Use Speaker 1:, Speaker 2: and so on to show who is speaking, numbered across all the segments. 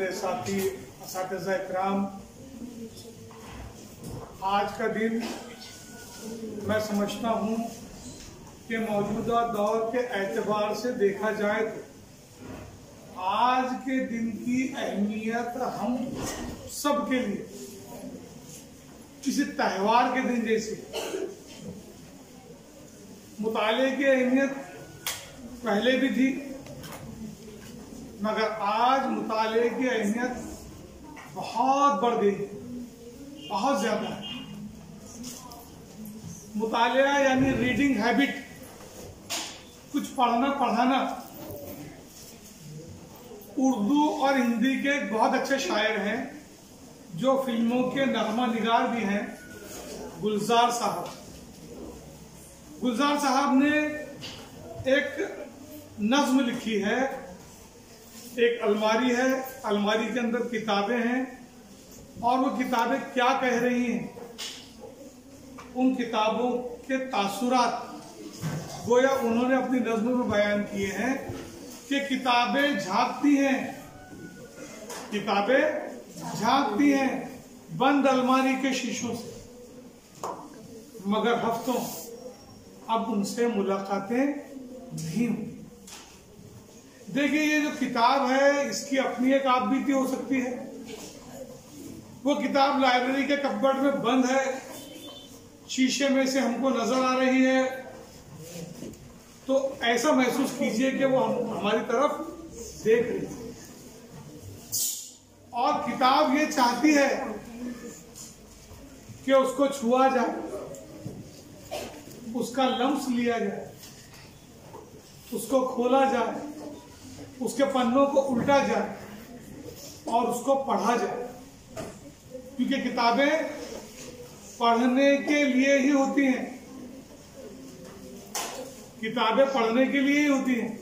Speaker 1: मेरे साथी असातिज़ा इकराम, आज का दिन मैं समझता हूँ कि मौजूदा दौर के एतबार से देखा जाए तो आज के दिन की अहमियत हम सब के लिए किसी त्यौहार के दिन जैसी। मुताले की अहमियत पहले भी थी, मगर आज मुताले की अहमियत बहुत बढ़ गई, बहुत ज्यादा है। मुतालिया यानी रीडिंग हैबिट, कुछ पढ़ना पढ़ाना। उर्दू और हिंदी के बहुत अच्छे शायर हैं जो फिल्मों के नगमा निगार भी हैं, गुलजार साहब। गुलजार साहब ने एक नज्म लिखी है। एक अलमारी है, अलमारी के अंदर किताबें हैं और वो किताबें क्या कह रही हैं, उन किताबों के तासुरात गोया उन्होंने अपनी नज्म में बयान किए हैं कि किताबें झांकती हैं, किताबें झांकती हैं बंद अलमारी के शीशों से, मगर हफ्तों अब उनसे मुलाकातें नहीं हुई। देखिए, ये जो किताब है इसकी अपनी एक आप बीती हो सकती है। वो किताब लाइब्रेरी के कपबोर्ड में बंद है, शीशे में से हमको नजर आ रही है, तो ऐसा महसूस कीजिए कि वो हमारी तरफ देख रही है। और किताब ये चाहती है कि उसको छुआ जाए, उसका लम्स लिया जाए, उसको खोला जाए, उसके पन्नों को उल्टा जाए और उसको पढ़ा जाए, क्योंकि किताबें पढ़ने के लिए ही होती हैं। किताबें पढ़ने के लिए ही होती हैं।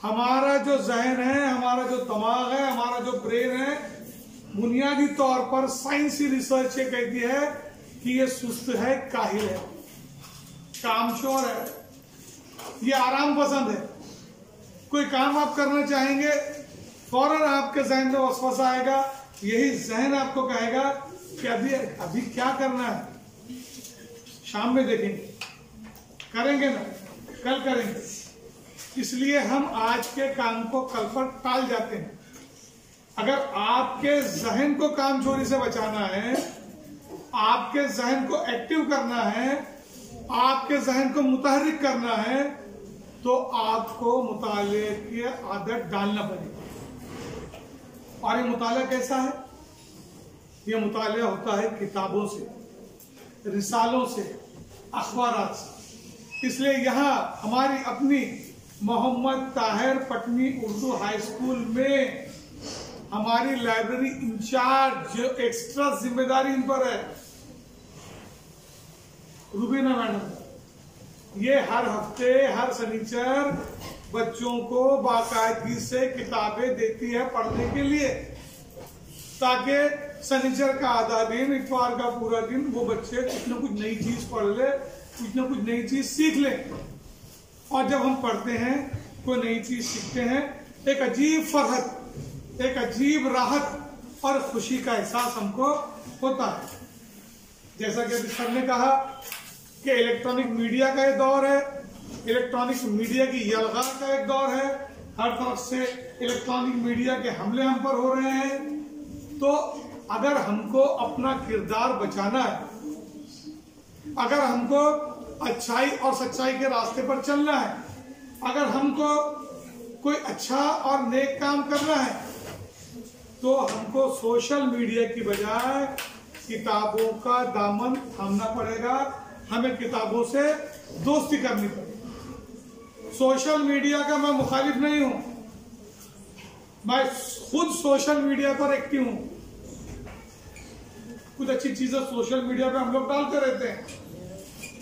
Speaker 1: हमारा जो जहन है, हमारा जो दिमाग है, हमारा जो ब्रेन है, बुनियादी तौर पर साइंसी रिसर्च ये कहती है कि ये सुस्त है, काहिल है, कामचोर है, ये आराम पसंद है। कोई काम आप करना चाहेंगे, फौरन आपके जहन में वसवसा आएगा, यही जहन आपको कहेगा कि अभी क्या करना है, शाम में देखेंगे, करेंगे ना, कल करेंगे। इसलिए हम आज के काम को कल पर टाल जाते हैं। अगर आपके जहन को कामचोरी से बचाना है, आपके जहन को एक्टिव करना है, आपके जहन को मुतहर्रिक करना है, तो आपको मुताले की आदत डालना पड़ेगा। और ये मुताला कैसा है? ये मुताला होता है किताबों से, रिसालों से, अखबारात से। इसलिए यहाँ हमारी अपनी मोहम्मद ताहिर पटनी उर्दू हाई स्कूल में हमारी लाइब्रेरी इंचार्ज, जो एक्स्ट्रा जिम्मेदारी इन पर है, रुबीना मैडम, ये हर हफ्ते, हर शनिचर बच्चों को बाकायदगी से किताबें देती है पढ़ने के लिए, ताकि शनिचर का आधा दिन, इतवार का पूरा दिन वो बच्चे कुछ न कुछ नई चीज पढ़ ले, कुछ न कुछ नई चीज सीख ले। और जब हम पढ़ते हैं, कोई नई चीज सीखते हैं, एक अजीब फरहत, एक अजीब राहत और खुशी का एहसास हमको होता है। जैसा कि अभी सर ने कहा कि इलेक्ट्रॉनिक मीडिया का एक दौर है, इलेक्ट्रॉनिक मीडिया की यलगार का एक दौर है, हर तरफ से इलेक्ट्रॉनिक मीडिया के हमले हम पर हो रहे हैं। तो अगर हमको अपना किरदार बचाना है, अगर हमको अच्छाई और सच्चाई के रास्ते पर चलना है, अगर हमको कोई अच्छा और नेक काम करना है, तो हमको सोशल मीडिया की बजाय किताबों का दामन थामना पड़ेगा। हमें किताबों से दोस्ती करनी पड़ेगी। सोशल मीडिया का मैं मुखालिफ नहीं हूं, मैं खुद सोशल मीडिया पर एक्टिव हूं। कुछ अच्छी चीजें सोशल मीडिया पे हम लोग डालते रहते हैं,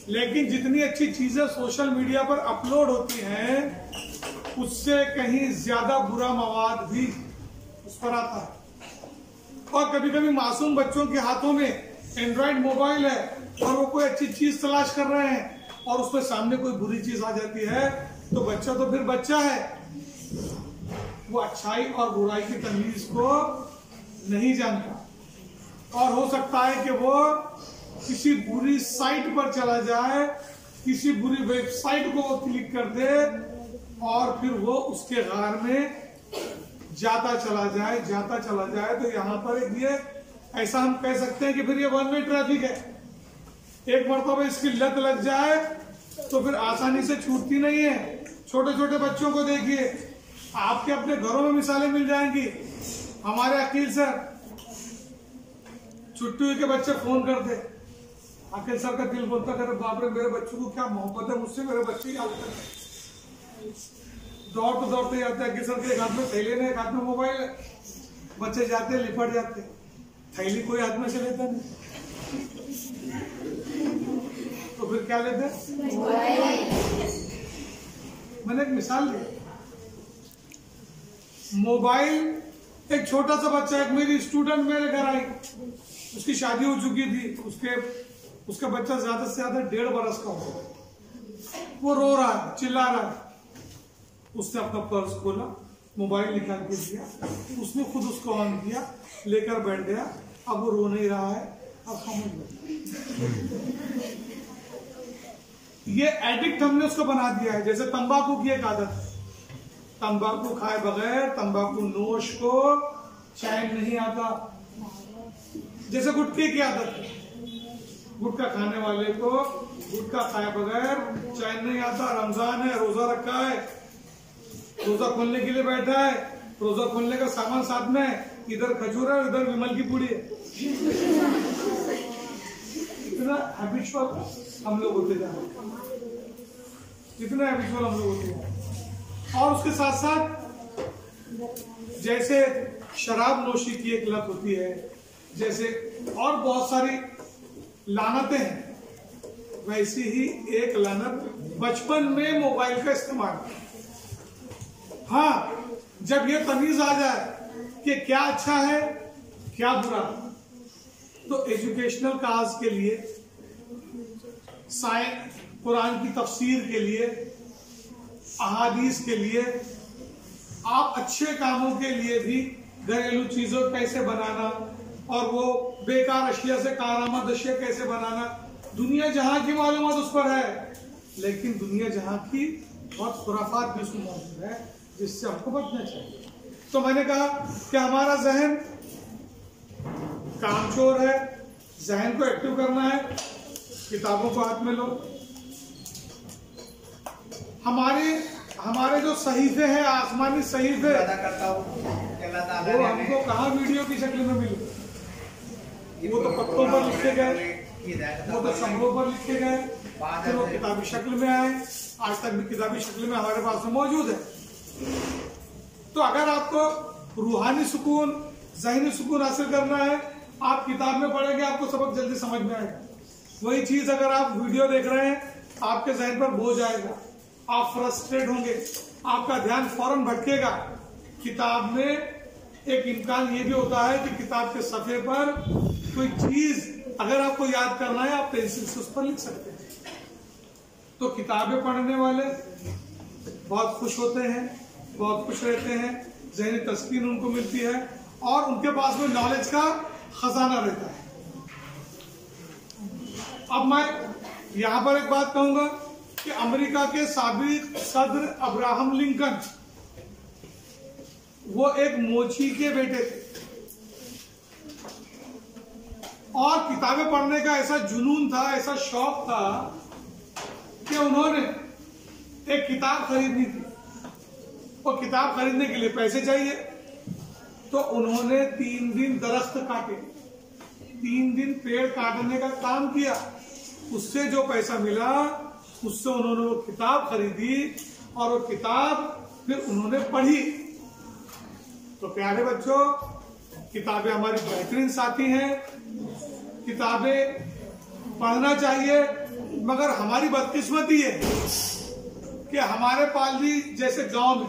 Speaker 1: लेकिन जितनी अच्छी चीजें सोशल मीडिया पर अपलोड होती हैं, उससे कहीं ज्यादा बुरा मवाद भी उस पर आता है। और कभी कभी मासूम बच्चों के हाथों में एंड्रॉइड मोबाइल है और वो कोई अच्छी चीज तलाश कर रहे हैं और उसके सामने कोई बुरी चीज आ जाती है, तो बच्चा तो फिर बच्चा है, वो अच्छाई और बुराई की तमीज को नहीं जानता, और हो सकता है कि वो किसी बुरी साइट पर चला जाए, किसी बुरी वेबसाइट को वो क्लिक कर दे और फिर वो उसके गार में जाता चला जाए। तो यहाँ पर ये ऐसा हम कह सकते हैं कि फिर ये वन वे ट्रैफिक है। एक मरतबा इसकी लत लग जाए तो फिर आसानी से छूटती नहीं है। छोटे छोटे बच्चों को देखिए, आपके अपने घरों में मिसालें मिल जाएंगी। हमारे अकील सर, छुट्टी हुई के बच्चे फोन करते, अकील सर का दिल बोलता करे बाप रे मेरे बच्चों को क्या मोहब्बत है मुझसे, मेरे बच्चे याद करते। दौड़ते जाते हैं, अकील सर के एक हाथ में थैले ने, एक हाथ में मोबाइल है। बच्चे जाते लिपट जाते, थैली कोई हाथ में से लेता नहीं, तो फिर क्या लेते? मैंने एक मिसाल दी, मोबाइल। एक छोटा सा बच्चा, एक मेरी स्टूडेंट मेरे घर आई, उसकी शादी हो चुकी थी, उसका बच्चा ज्यादा से ज्यादा 1.5 बरस का हो, वो रो रहा है, चिल्ला रहा है। उसने अपना पर्स खोला, मोबाइल निकाल के दिया, उसने खुद उसको ऑन किया, लेकर बैठ गया। अब वो रो नहीं रहा है, अब समझ लो ये एडिक्ट हमने उसको बना दिया है। जैसे तंबाकू की एक आदत है, तंबाकू खाए बगैर, तंबाकू नोश को चैन नहीं आता। जैसे गुटखे की आदत है, गुटखा खाने वाले को गुटखा खाए बगैर चैन नहीं आता। रमजान है, रोजा रखा है, रोजा खोलने के लिए बैठा है, रोजा खोलने का सामान साथ में है, इधर खजूर है, इधर विमल की पूड़ी है। इतना हैबिचुअल हम लोग होते जा रहे हैं, इतना हैबिचुअल हम लोग होते जा रहे हैं। और उसके साथ साथ जैसे शराब नोशी की एक लत होती है, जैसे और बहुत सारी लानतें हैं, वैसी ही एक लानत बचपन में मोबाइल का इस्तेमाल। हाँ, जब ये तमीज आ जाए कि क्या अच्छा है क्या बुरा, तो एजुकेशनल काज के लिए, साइंस, कुरान की तफसीर के लिए, अहादीस के लिए, आप अच्छे कामों के लिए भी घरेलू चीजों कैसे बनाना और वो बेकार अशिया से कारआमद अशिया कैसे बनाना, दुनिया जहां की मालूमात उस पर है, लेकिन दुनिया जहां की बहुत खुराफात भी उसमें मौजूद है, जिससे हमको बचना चाहिए। तो मैंने कहा कि हमारा जहन कामचोर है, जहन को एक्टिव करना है, किताबों को हाथ में लो। हमारे जो सहीफे हैं, आसमानी सहीफे, वो हमको कहाँ वीडियो की शक्ल में मिले? वो तो पत्तों पर लिखे गए, वो तो संगों पर लिखे गए, फिर वो किताबी शक्ल में आए। आज तक भी किताबी शक्ल में हमारे पास में मौजूद है। तो अगर आपको रूहानी सुकून, ज़हनी सुकून हासिल करना है, आप किताब में पढ़ेंगे, आपको सबक जल्दी समझ में आएगा। वही चीज अगर आप वीडियो देख रहे हैं, आपके जहन पर बोझ आएगा, आप फ्रस्ट्रेट होंगे, आपका ध्यान फौरन भटकेगा। किताब में एक इम्कान ये भी होता है कि किताब के सफ़े पर कोई चीज अगर आपको याद करना है, आप पेंसिल से उस पर लिख सकते हैं। तो किताबें पढ़ने वाले बहुत खुश होते हैं, बहुत खुश रहते हैं, ज़हनी तस्कीन उनको मिलती है और उनके पास में नॉलेज का खजाना रहता है। अब मैं यहां पर एक बात कहूंगा कि अमेरिका के साबिक सदर अब्राहम लिंकन, वो एक मोची के बेटे थे और किताबें पढ़ने का ऐसा जुनून था, ऐसा शौक था कि उन्होंने एक किताब खरीदनी थी। और किताब खरीदने के लिए पैसे चाहिए, तो उन्होंने 3 दिन दरख्त काटे, 3 दिन पेड़ काटने का काम किया। उससे जो पैसा मिला, उससे उन्होंने वो किताब खरीदी और वो किताब फिर उन्होंने पढ़ी। तो प्यारे बच्चों, किताबें हमारी बेहतरीन साथी हैं, किताबें पढ़ना चाहिए। मगर हमारी बदकिस्मती है कि हमारे पालवी जैसे गांव में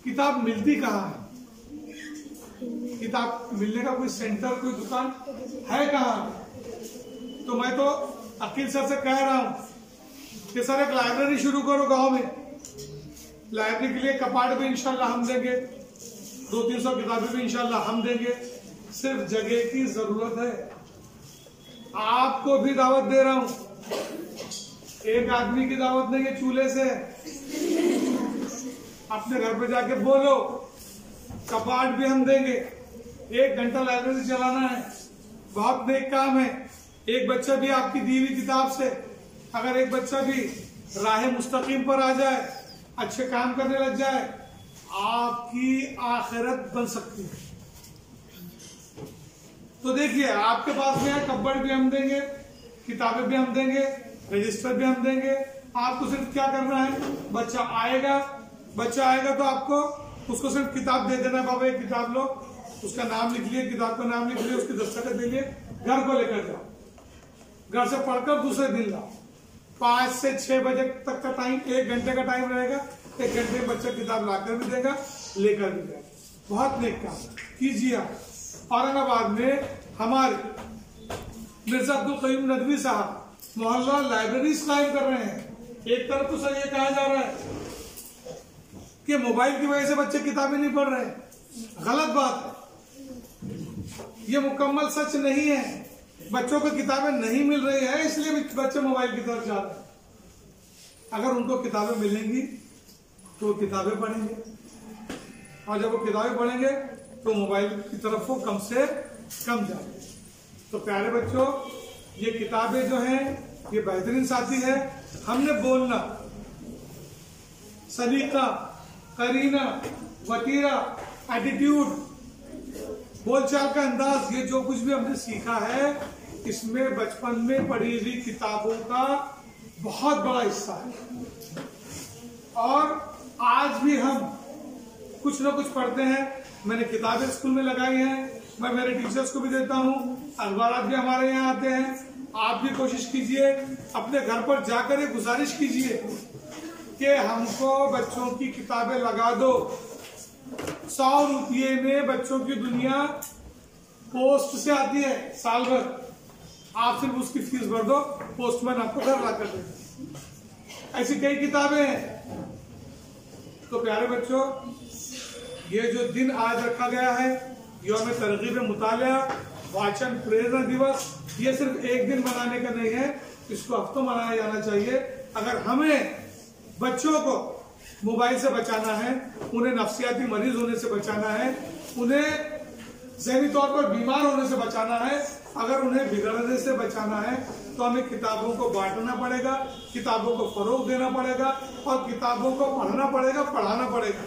Speaker 1: किताब मिलती कहाँ है? किताब मिलने का कोई सेंटर, कोई दुकान है कहाँ? तो मैं तो अकील सर से कह रहा हूं कि सर एक लाइब्रेरी शुरू करो गांव में, लाइब्रेरी के लिए कपाट भी इंशाल्लाह हम देंगे, 200-300 किताबें भी इंशाल्लाह हम देंगे। सिर्फ जगह की जरूरत है। आपको भी दावत दे रहा हूं, एक आदमी की दावत नहीं है, चूल्हे से। अपने घर पे जाके बोलो, कपाट भी हम देंगे। 1 घंटा लाइब्रेरी चलाना है, बहुत नेक काम है। एक बच्चा भी आपकी दी हुई किताब से अगर एक बच्चा भी राह मुस्तकीम पर आ जाए, अच्छे काम करने लग जाए, आपकी आखिरत बन सकती है। तो देखिए, आपके पास में है, कब्बड़ भी हम देंगे, किताबें भी हम देंगे, रजिस्टर भी हम देंगे। आपको सिर्फ क्या करना है, बच्चा आएगा तो आपको उसको सिर्फ किताब दे देना, बाबा ये किताब लो, उसका नाम लिख लिए, किताब का नाम लिख लिए, उसकी दस्तखत दे लिए, घर को लेकर जाओ, घर से पढ़कर दूसरे दिन लाओ। 5 से 6 बजे तक का टाइम, 1 घंटे का टाइम रहेगा। 1 घंटे में बच्चा किताब लाकर भी देगा, लेकर भी जाएगा। बहुत नेक काम कीजिए आप। औरंगाबाद में हमारे मिर्जा अब्दुल कयूम नदवी साहब मोहल्ला लाइब्रेरीज कायम कर रहे हैं। एक तरफ तो सर ये कहा जा रहा है कि मोबाइल की वजह से बच्चे किताबें नहीं पढ़ रहे, गलत बात है। ये मुकम्मल सच नहीं है। बच्चों को किताबें नहीं मिल रही है, इसलिए बच्चे मोबाइल की तरफ जा रहे हैं। अगर उनको किताबें मिलेंगी तो वो किताबें पढ़ेंगे, और जब वो किताबें पढ़ेंगे तो मोबाइल की तरफ वो कम से कम जाएंगे। तो प्यारे बच्चों, ये किताबें जो हैं ये बेहतरीन साथी है। हमने बोलना, सलीका, करीना, वतीरा, एटीट्यूड, बोलचाल का अंदाज, ये जो कुछ भी हमने सीखा है, इसमें बचपन में पढ़ी हुई किताबों का बहुत बड़ा हिस्सा है। और आज भी हम कुछ ना कुछ पढ़ते हैं। मैंने किताबें स्कूल में लगाई हैं, मैं मेरे टीचर्स को भी देता हूं, अखबार भी हमारे यहाँ आते हैं। आप भी कोशिश कीजिए, अपने घर पर जाकर एक गुजारिश कीजिए कि हमको बच्चों की किताबें लगा दो। 100 रुपये में बच्चों की दुनिया पोस्ट से आती है साल भर। आप सिर्फ उसकी फीस भर दो, पोस्टमैन आपको घर ला कर देगा। ऐसी कई किताबें हैं। तो प्यारे बच्चों, ये जो दिन आज रखा गया है, यौम तरगीब मुतालिया वाचन प्रेरणा दिवस, ये सिर्फ एक दिन मनाने का नहीं है, इसको हफ्तों मनाया जाना चाहिए। अगर हमें बच्चों को मोबाइल से बचाना है, उन्हें नफ्सियाती मरीज होने से बचाना है, उन्हें ज़हनी तौर पर बीमार होने से बचाना है, अगर उन्हें बिगड़ने से बचाना है, तो हमें किताबों को बांटना पड़ेगा, किताबों को फरोग देना पड़ेगा, और किताबों को पढ़ना पड़ेगा, पढ़ाना पड़ेगा।